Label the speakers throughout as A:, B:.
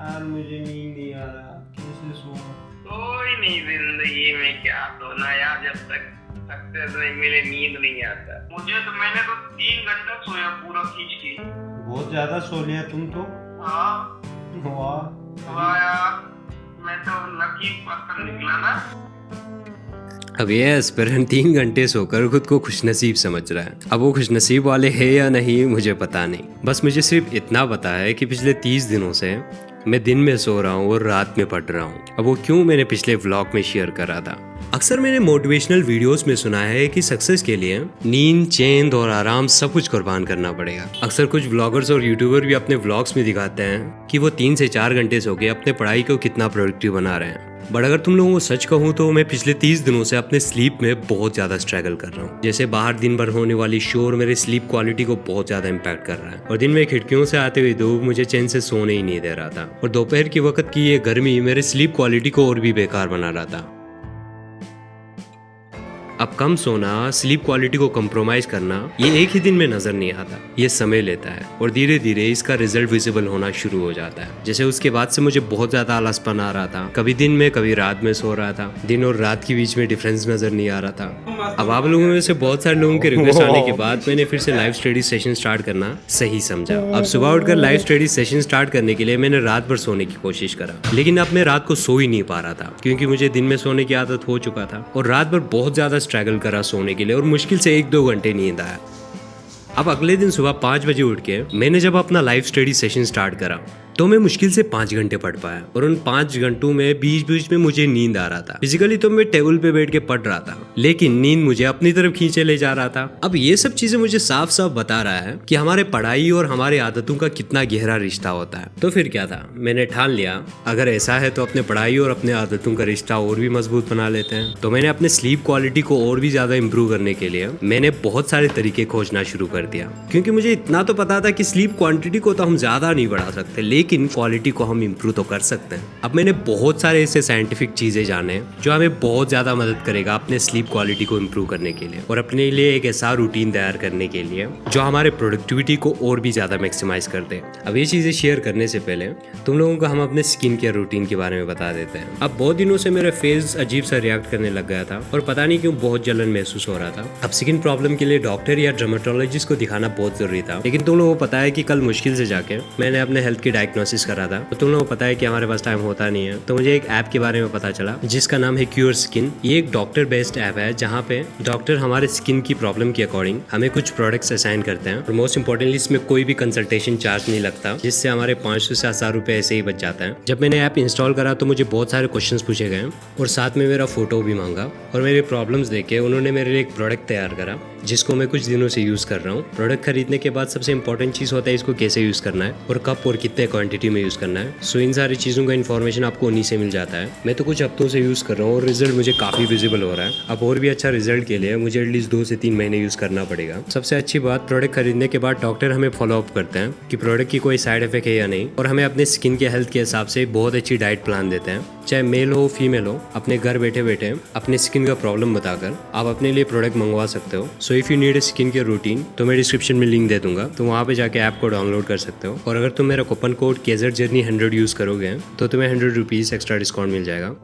A: यार मुझे नींद नहीं आ रहा, कैसे सोऊं?
B: कोई नहीं, जिंदगी में क्या सोना यार, जब तक सक्सेस नहीं मिले नींद नहीं आता। मैंने तो 3 घंटा सोया पूरा खींच के।
A: बहुत ज्यादा सो लिया तुम तो।
B: हाँ
A: वाह
B: यार, मैं तो लकी पर्सन निकला ना।
C: अब ये एस्पिरेंट 3 घंटे सोकर खुद को खुशनसीब समझ रहा है। अब वो खुशनसीब वाले है या नहीं मुझे पता नहीं, बस मुझे सिर्फ इतना पता है कि पिछले 30 दिनों से मैं दिन में सो रहा हूँ और रात में पढ़ रहा हूँ। अब वो क्यों मैंने पिछले व्लॉग में शेयर करा था। अक्सर मैंने मोटिवेशनल वीडियोस में सुना है कि सक्सेस के लिए नींद, चैन और आराम सब कुछ कुर्बान करना पड़ेगा। अक्सर कुछ व्लॉगर्स और यूट्यूबर भी अपने व्लॉग्स में दिखाते हैं कि वो 3 से 4 घंटे सो के अपने पढ़ाई को कितना प्रोडक्टिव बना रहे हैं। बट अगर तुम लोगों को सच कहूँ तो मैं पिछले 30 दिनों से अपने स्लीप में बहुत ज़्यादा स्ट्रगल कर रहा हूँ। जैसे बाहर दिन भर होने वाली शोर मेरे स्लीप क्वालिटी को बहुत ज़्यादा इम्पैक्ट कर रहा है, और दिन में खिड़कियों से आते हुए धूप मुझे चैन से सोने ही नहीं दे रहा था, और दोपहर के वक्त की ये गर्मी मेरे स्लीप क्वालिटी को और भी बेकार बना रहा था। अब कम सोना, स्लीप क्वालिटी को कंप्रोमाइज करना, ये एक ही दिन में नजर नहीं आता, ये समय लेता है और धीरे धीरे इसका रिजल्ट विजिबल होना शुरू हो जाता है। जैसे उसके बाद से मुझे बहुत ज्यादा आलसपन आ रहा था, कभी दिन में कभी रात में सो रहा था, दिन और रात के बीच में डिफरेंस नजर नहीं आ रहा था। अब आप लोगों में से बहुत सारे लोगों के रिक्वेस्ट आने के बाद मैंने फिर से लाइव स्टडी सेशन स्टार्ट करना सही समझा। अब सुबह उठकर लाइव स्टडी सेशन स्टार्ट करने के लिए मैंने रात भर सोने की कोशिश करा, लेकिन अब मैं रात को सो ही नहीं पा रहा था क्योंकि मुझे दिन में सोने की आदत हो चुका था, और रात भर बहुत ज्यादा स्ट्रगल करा सोने के लिए, और मुश्किल से 1-2 घंटे नींद आया। अब अगले दिन सुबह 5 बजे उठ के मैंने जब अपना लाइव स्टडी सेशन स्टार्ट करा तो मैं मुश्किल से 5 घंटे पढ़ पाया, और उन 5 घंटों में बीच बीच में मुझे नींद आ रहा था। फिजिकली तो मैं टेबल पे बैठ के पढ़ रहा था, लेकिन नींद मुझे अपनी तरफ खींचे ले जा रहा था। अब ये सब चीजें मुझे साफ साफ बता रहा है कि हमारे पढ़ाई और हमारे आदतों का कितना गहरा रिश्ता होता है। तो फिर क्या था, मैंने ठान लिया अगर ऐसा है तो अपने पढ़ाई और अपने आदतों का रिश्ता और भी मजबूत बना लेते हैं। तो मैंने अपने स्लीप क्वालिटी को और भी ज्यादा इम्प्रूव करने के लिए मैंने बहुत सारे तरीके खोजना शुरू कर दिया, क्योंकि मुझे इतना तो पता था कि स्लीप क्वांटिटी को तो हम ज्यादा नहीं बढ़ा सकते, लेकिन क्वालिटी को हम इम्प्रूव तो कर सकते हैं। अब मैंने बहुत सारे ऐसे साइंटिफिक चीजें जाने जो हमें बहुत ज्यादा मदद करेगा अपने स्लीप क्वालिटी को इम्प्रूव करने के लिए, और अपने लिए एक ऐसा रूटीन तैयार करने के लिए जो हमारे प्रोडक्टिविटी को और भी ज्यादा मैक्सिमाइज कर दे। अब ये चीजें शेयर करने से पहले तुम लोगों को हम अपने स्किन केयर रूटीन के बारे में बता देते हैं। अब बहुत दिनों से मेरा फेस अजीब सा रिएक्ट करने लग गया था, और पता नहीं क्यों बहुत जलन महसूस हो रहा था। अब स्किन प्रॉब्लम के लिए डॉक्टर या डर्मेटोलॉजिस्ट को दिखाना बहुत जरूरी था, लेकिन तुम लोगों को पता है कि कल मुश्किल से जाके मैंने अपने हेल्थ की डायग्नोसिस करा था। तो तुम लोगों को पता है कि हमारे पास टाइम होता नहीं है, तो मुझे एक ऐप के बारे में पता चला जिसका नाम है क्योर स्किन। ये एक डॉक्टर बेस्ड ऐप है जहाँ पे डॉक्टर हमारे स्किन की प्रॉब्लम के अकॉर्डिंग हमें कुछ प्रोडक्ट्स असाइन करते हैं, और मोस्ट इंपॉर्टेंटली इसमें कोई भी कंसल्टेशन चार्ज नहीं लगता, जिससे हमारे 500 से 1000 रुपए ऐसे ही बच जाता है। जब मैंने ऐप इंस्टॉल करा तो मुझे बहुत सारे क्वेश्चंस पूछे गए, और साथ में मेरा फोटो भी मांगा, और मेरे प्रॉब्लम्स देखे उन्होंने मेरे लिए एक प्रोडक्ट तैयार करा जिसको मैं कुछ दिनों से यूज कर रहा हूँ। प्रोडक्ट खरीदने के बाद सबसे इंपॉर्टेंट चीज होता है इसको कैसे यूज करना है, और कब और कितने क्वांटिटी में यूज करना है। सो इन सारी चीजों का इन्फॉर्मेशन आपको उन्हीं से मिल जाता है। मैं तो कुछ हफ्तों से यूज कर रहा हूँ और रिजल्ट मुझे काफी विजिबल हो रहा है। अब और भी अच्छा रिजल्ट के लिए मुझे एटलीस्ट 2 से 3 महीने यूज करना पड़ेगा। सबसे अच्छी बात, प्रोडक्ट खरीदने के बाद डॉक्टर हमें फॉलो अप करते हैं कि प्रोडक्ट की कोई साइड इफेक्ट है या नहीं, और हमें अपने स्किन के हेल्थ के हिसाब से बहुत अच्छी डाइट प्लान देते हैं। चाहे मेल हो फीमेल हो, अपने घर बैठे बैठे अपने स्किन का प्रॉब्लम बताकर आप अपने लिए प्रोडक्ट मंगवा सकते हो। So if you need a skin care routine तो मैं डिस्क्रिप्शन में लिंक दे दूंगा, तो वहाँ पे जाके ऐप को डाउनलोड कर सकते हो। और अगर तुम मेरा coupon code Kjær journey 100 use करोगे तो तुम्हें 100 रुपीज एक्स्ट्रा डिस्काउंट मिल जाएगा।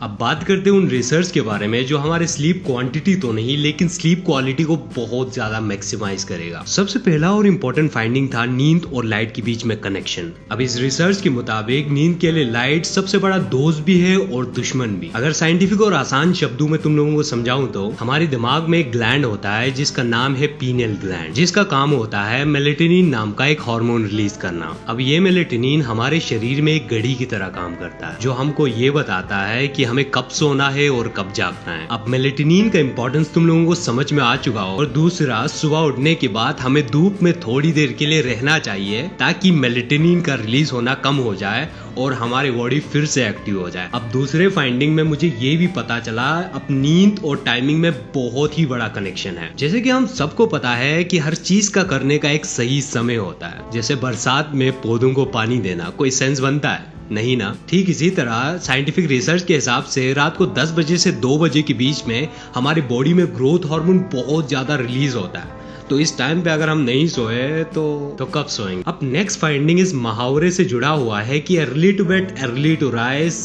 C: अब बात करते हैं उन रिसर्च के बारे में जो हमारे स्लीप क्वांटिटी तो नहीं लेकिन स्लीप क्वालिटी को बहुत ज्यादा मैक्सिमाइज करेगा। सबसे पहला और इम्पोर्टेंट फाइंडिंग था नींद और लाइट के बीच में कनेक्शन। अब इस रिसर्च के मुताबिक नींद के लिए लाइट सबसे बड़ा दोस्त भी है और दुश्मन भी। अगर साइंटिफिक और आसान शब्दों में तुम लोगों को समझाऊं तो हमारे दिमाग में एक ग्लैंड होता है जिसका नाम है पीनियल ग्लैंड, जिसका काम होता है मेलेटोनिन नाम का एक हार्मोन रिलीज करना। अब ये मेलेटोनिन हमारे शरीर में एक घड़ी की तरह काम करता है जो हमको ये बताता है कि हमें कब सोना है और कब जागना है। अब मेलेटोनिन का इंपॉर्टेंस तुम लोगों को समझ में आ चुका हो। और दूसरा, सुबह उठने के बाद हमें धूप में थोड़ी देर के लिए रहना चाहिए ताकि मेलेटोनिन का रिलीज होना कम हो जाए और हमारी बॉडी फिर से एक्टिव हो जाए। अब दूसरे फाइंडिंग में मुझे ये भी पता चला अब नींद और टाइमिंग में बहुत ही बड़ा कनेक्शन है। जैसे कि हम सबको पता है कि हर चीज का करने का एक सही समय होता है। जैसे बरसात में पौधों को पानी देना कोई सेंस बनता है? नहीं ना। ठीक इसी तरह साइंटिफिक रिसर्च के हिसाब से रात को 10 बजे से 2 बजे के बीच में हमारी बॉडी में ग्रोथ हार्मोन बहुत ज्यादा रिलीज होता है। तो इस टाइम पे अगर हम नहीं सोए तो कब सोएंगे। अब नेक्स्ट फाइंडिंग इस मुहावरे से जुड़ा हुआ है कि early to bed early to rise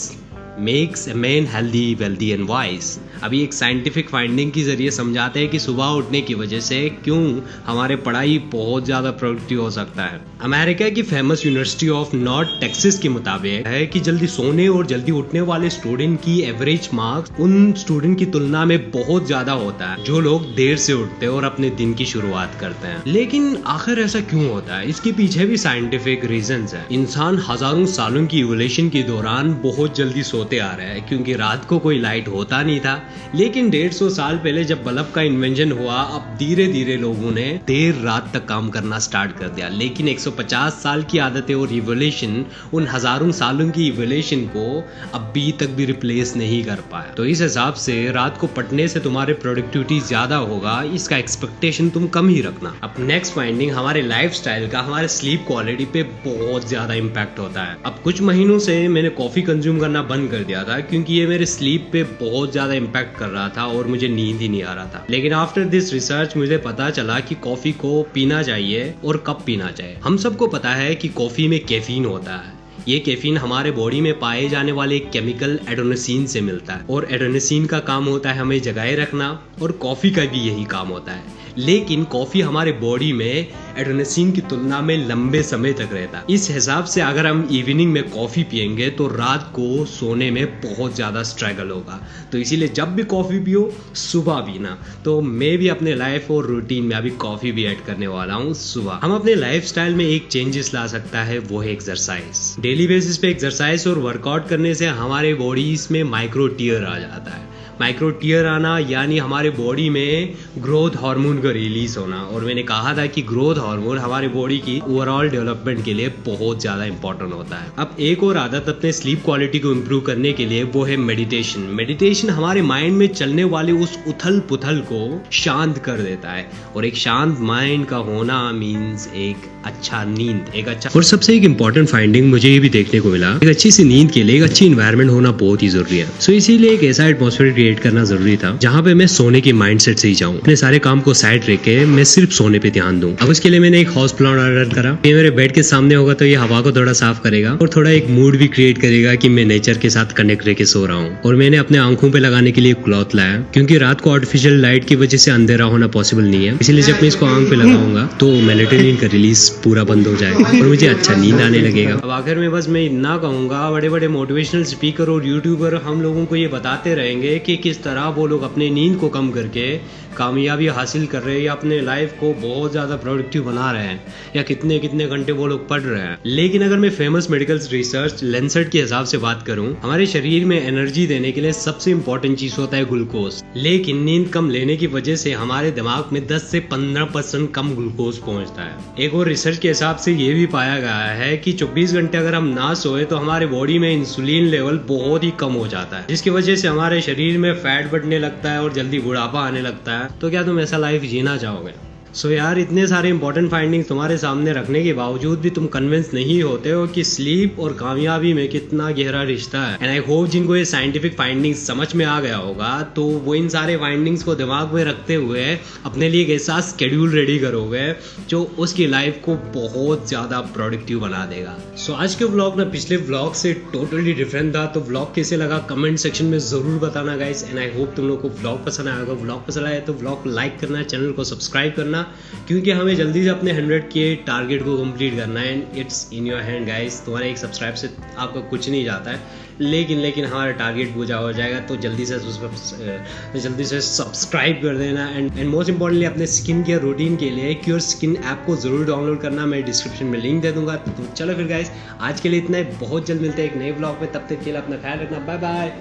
C: makes a man healthy wealthy and wise. अभी एक साइंटिफिक फाइंडिंग के जरिए समझाते हैं कि सुबह उठने की वजह से क्यों हमारे पढ़ाई बहुत ज्यादा प्रोडक्टिव हो सकता है। अमेरिका की famous university of north Texas के मुताबिक है कि जल्दी सोने और जल्दी उठने वाले स्टूडेंट की एवरेज मार्क्स उन स्टूडेंट की तुलना में बहुत ज्यादा होता है जो लोग देर से उठते हैं और अपने दिन की शुरुआत करते हैं। लेकिन आखिर ऐसा क्यों होता है, इसके पीछे भी साइंटिफिक रीजंस है। इंसान हजारों सालों की इवोल्यूशन के दौरान बहुत जल्दी सोते आ रहे हैं क्योंकि रात को कोई लाइट होता नहीं था। लेकिन 150 साल पहले जब बल्ब का इन्वेंशन हुआ, अब धीरे धीरे लोगों ने देर रात तक काम करना स्टार्ट कर दिया। लेकिन 150 साल की आदतें और इवोल्यूशन उन हजारों सालों की इवोल्यूशन को अभी तक भी रिप्लेस नहीं कर पाया। तो इस हिसाब से रात को पढ़ने से तुम्हारे प्रोडक्टिविटी ज्यादा होगा, इसका एक्सपेक्टेशन तुम कम ही रखना। अब नेक्स्ट फाइंडिंग हमारे लाइफस्टाइल का हमारे स्लीप क्वालिटी पे बहुत ज्यादा इम्पैक्ट होता है। अब कुछ महीनों से मैंने कॉफी कंज्यूम करना बंद कर दिया था क्योंकि ये मेरे स्लीप पे बहुत ज्यादा इम्पैक्ट कर रहा था और मुझे नींद ही नहीं आ रहा था। लेकिन आफ्टर दिस रिसर्च मुझे पता चला कि कॉफी को पीना चाहिए और कब पीना चाहिए। हम सबको पता है कि कॉफी में कैफीन होता है। ये कैफीन हमारे बॉडी में पाए जाने वाले एक केमिकल एडेनोसिन से मिलता है और एडेनोसिन का काम होता है हमें जगाए रखना और कॉफी का भी यही काम होता है। लेकिन कॉफी हमारे बॉडी में एडेनोसिन की तुलना में लंबे समय तक रहता है। इस हिसाब से अगर हम इवनिंग में कॉफी पियेंगे तो रात को सोने में बहुत ज्यादा स्ट्रगल होगा। तो इसीलिए जब भी कॉफी पियो सुबह पीना। तो मैं भी अपने लाइफ और रूटीन में अभी कॉफी भी ऐड करने वाला हूँ सुबह। हम अपने लाइफस्टाइल में एक चेंजेस ला सकता है, वो है एक्सरसाइज। डेली बेसिस पे एक्सरसाइज और वर्कआउट करने से हमारे बॉडीज में माइक्रो टीयर आ जाता है। माइक्रो टीयर आना यानी हमारे बॉडी में ग्रोथ हार्मोन का रिलीज होना। और मैंने कहा था कि ग्रोथ हार्मोन हमारे बॉडी की ओवरऑल डेवलपमेंट के लिए बहुत ज्यादा इंपॉर्टेंट होता है। अब एक और आदत अपने स्लीप क्वालिटी को इम्प्रूव करने के लिए वो है मेडिटेशन। मेडिटेशन हमारे माइंड में चलने वाले उस उथल पुथल को शांत कर देता है और एक शांत माइंड का होना मीन्स एक अच्छा नींद, एक अच्छा। और सबसे एक इम्पॉर्टेंट फाइंडिंग मुझे ये भी देखने को मिला, एक अच्छी सी नींद के लिए एक अच्छी इन्वायरमेंट होना बहुत ही जरूरी है। सो इसीलिए एक ऐसा एटमॉस्फेयर क्रिएट करना जरूरी था जहाँ पे मैं सोने के माइंडसेट से ही जाऊँ, अपने सारे काम को साइड रख के मैं सिर्फ सोने पे ध्यान दूं। अब उसके लिए मैंने एक हाउस प्लांट ऑर्डर करा। ये मेरे बेड के सामने होगा तो ये हवा को थोड़ा साफ करेगा और थोड़ा एक मूड भी क्रिएट करेगा कि मैं नेचर के साथ कनेक्ट रह के सो रहा हूँ। और मैंने अपने आंखों पे लगाने के लिए क्लॉथ लाया क्योंकि रात को आर्टिफिशियल लाइट की वजह से अंधेरा होना पॉसिबल नहीं है। इसलिए जब मैं इसको आंख पे लगाऊंगा तो मेलेटोनिन का रिलीज पूरा बंद हो जाएगा और मुझे अच्छा नींद आने लगेगा। अब आखिर में बस मैं इतना कहूंगा, बड़े बड़े मोटिवेशनल स्पीकर और यूट्यूबर हम लोगों को ये बताते रहेंगे कि किस तरह वो लोग अपने नींद को कम करके कामयाबी हासिल कर रहे हैं या अपने लाइफ को बहुत ज्यादा प्रोडक्टिव बना रहे हैं या कितने कितने घंटे वो लोग पढ़ रहे हैं। लेकिन अगर मैं फेमस मेडिकल रिसर्च लैंसेट के हिसाब से बात करूं, हमारे शरीर में एनर्जी देने के लिए सबसे इंपॉर्टेंट चीज होता है ग्लूकोज। लेकिन नींद कम लेने की वजह से हमारे दिमाग में 10 से 15% कम ग्लूकोज पहुंचता है। एक और रिसर्च के हिसाब से ये भी पाया गया है कि 24 घंटे अगर हम ना सोए तो हमारे बॉडी में इंसुलिन लेवल बहुत ही कम हो जाता है, जिसकी वजह से हमारे शरीर में फैट बढ़ने लगता है और जल्दी बुढ़ापा आने लगता है। तो क्या तुम ऐसा लाइफ जीना चाहोगे? सो यार, इतने सारे इंपॉर्टेंट फाइंडिंग्स तुम्हारे सामने रखने के बावजूद भी तुम कन्विंस नहीं होते हो कि स्लीप और कामयाबी में कितना गहरा रिश्ता है। एंड आई होप जिनको ये साइंटिफिक फाइंडिंग्स समझ में आ गया होगा तो वो इन सारे फाइंडिंग्स को दिमाग में रखते हुए अपने लिए एक ऐसा शेड्यूल रेडी करोगे जो उसकी लाइफ को बहुत ज्यादा प्रोडक्टिव बना देगा। सो आज के व्लॉग ना पिछले व्लॉग से टोटली डिफरेंट था। तो व्लॉग कैसे लगा कमेंट सेक्शन में जरूर बताना गाइस। एंड आई होप तुम लोग को व्लॉग पसंद आएगा। व्लॉग पसंद आया तो व्लॉग को लाइक करना, चैनल को सब्सक्राइब करना, क्योंकि हमें जल्दी से अपने 100 के टारगेट को कंप्लीट करना है। And it's in your hand guys. तुम्हारे एक सब्सक्राइब से आपका कुछ नहीं जाता है, लेकिन हमारा टारगेट पूरा हो जाएगा। तो जल्दी से सब्सक्राइब कर देना। एंड मोस्ट इंपॉर्टेंटली अपने स्किन केयर रूटीन के लिए क्योर स्किन ऐप को जरूर डाउनलोड करना। मैं डिस्क्रिप्शन में लिंक दे दूंगा। तो चलो फिर गाइस, आज के लिए इतना ही। बहुत जल्द मिलते हैं एक नए ब्लॉग में। तब तक के लिए अपना ख्याल रखना। Bye bye.